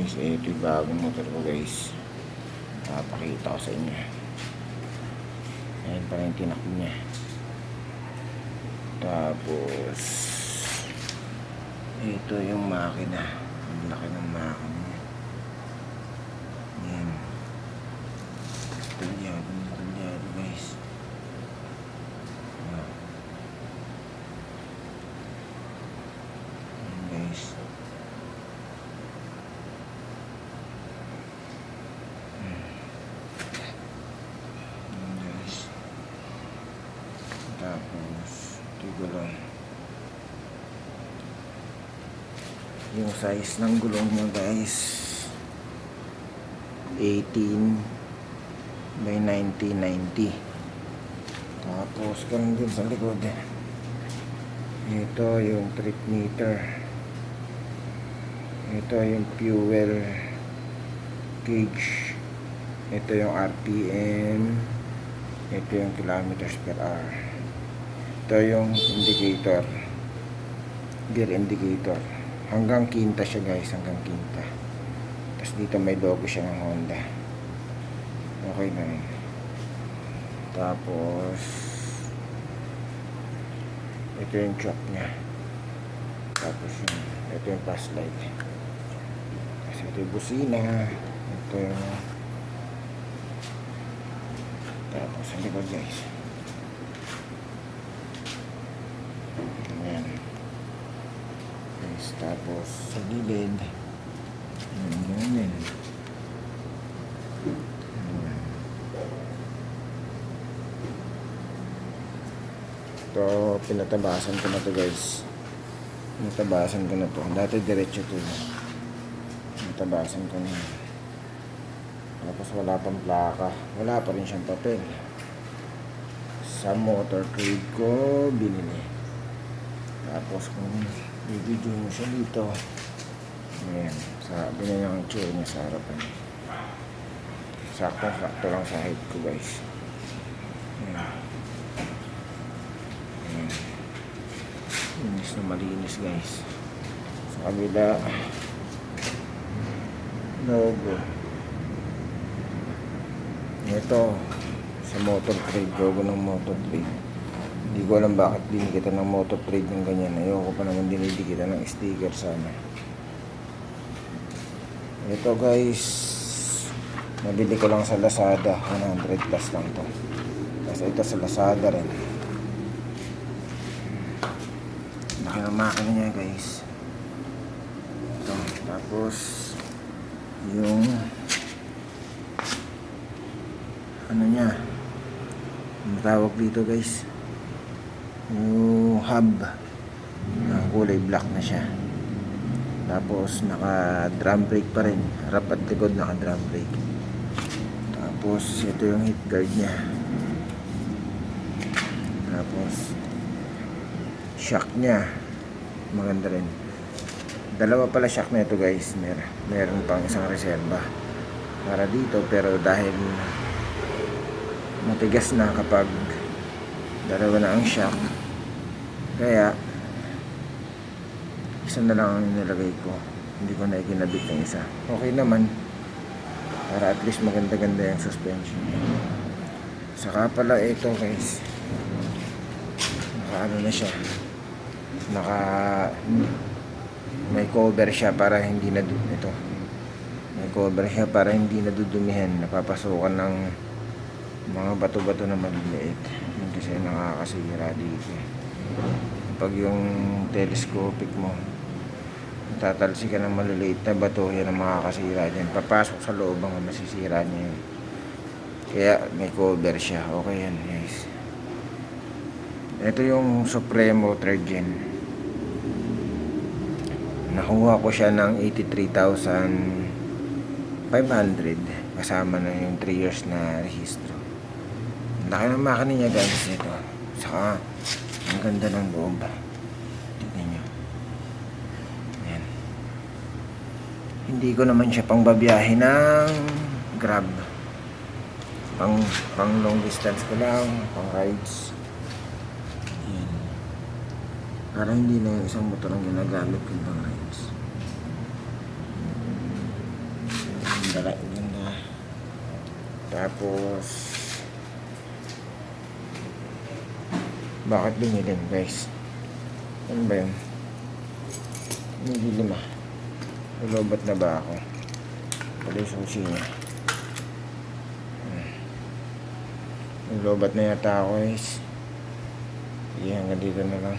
guys, ito yung bagong motor ko guys. Napakita ko sa inyo. Ayan pa rin tinak niya. Tapos ito yung makina. Ang laki ng makina niya. Ayan. Talyado guys. Ayan guys. Tapos gulong, yung size ng gulong nyo guys 18 by 90. Tapos ganun din sa likod. Ito yung trip meter, ito yung fuel gauge, ito yung RPM, ito yung kilometers per hour. Ito yung indicator, gear indicator. Hanggang quinta siya guys, hanggang quinta. Tapos dito may logo siya ng Honda. Okay na yun. Tapos ito yung choke nya. Tapos ito yung pass light. Tapos ito yung busina. Ito yung tapos ang likod guys. Ayan. Tapos sa gilid ganyan. Ito pinatabasan ko na to guys. Pinatabasan ko na to. Dati diretso to. Pinatabasan ko na. Tapos wala pang plaka. Wala pa rin siyang papel. Sa motor trade ko binili. Tapos kung i-video nyo siya dito, ayan, sabi na yung chair niya sa harapan. Sakto lang sa height ko guys. Ayan. Ayan. Linis na malinis guys. Sa kabila logo. Ito sa motor trade, logo ng motor trade. Hindi ko alam bakit dinikitan ng motor trade ng ganyan. Ayoko pa naman dinidikitan ng sticker sana. Ito guys, nabili ko lang sa Lazada. 100 plus lang to. Tapos ito sa Lazada rin. Laki ng makina niya guys. Ito. Tapos yung ano niya, ang tawag dito guys, yung hub na kulay black na siya. Tapos naka drum brake pa rin, harap at likod naka drum brake. Tapos ito yung heat guard nya. Tapos shock nya maganda rin. Dalawa pala shock na ito guys. Meron pang isang reserva para dito, pero dahil matigas na kapag dalawa na ang shock, kaya isa na lang ang nilagay ko. Hindi ko na ikinabit ng isa. Okay naman, para at least maganda-ganda yung suspension. Saka pala ito guys, naka ano na siya, may cover siya para hindi na ito. May cover siya para hindi nadudumihan, napapasukan ng mga bato-bato na maliliit. Yun kasi nakakasira dito. Pag yung telescopic mo, tatalsi ka ng maliliit na bato, yan ang makakasira dyan. Papasok sa loob ang masisira niya yun. Kaya may cover siya. Okay yan guys. Ito yung Supremo 3rd Gen. Nakuha ko siya ng 83,500 kasama na yung 3 years na rehistro. Laki ng makina niya guys ito. Saka ang ganda ng loob. Tignan nyo. Ayan. Hindi ko naman siya pang babiyahe ng Grab. Pang long distance ko lang, pang rides. Ayan. Para hindi na yung isang motor ang ginagamit ko pang rides. Ganda. Tapos, bakit binilim guys? Ano ba yun? Binilim ah. Ulobat na ba ako? Pala yung susi niya. Ulobat na yata ako guys. Hanggang dito na lang.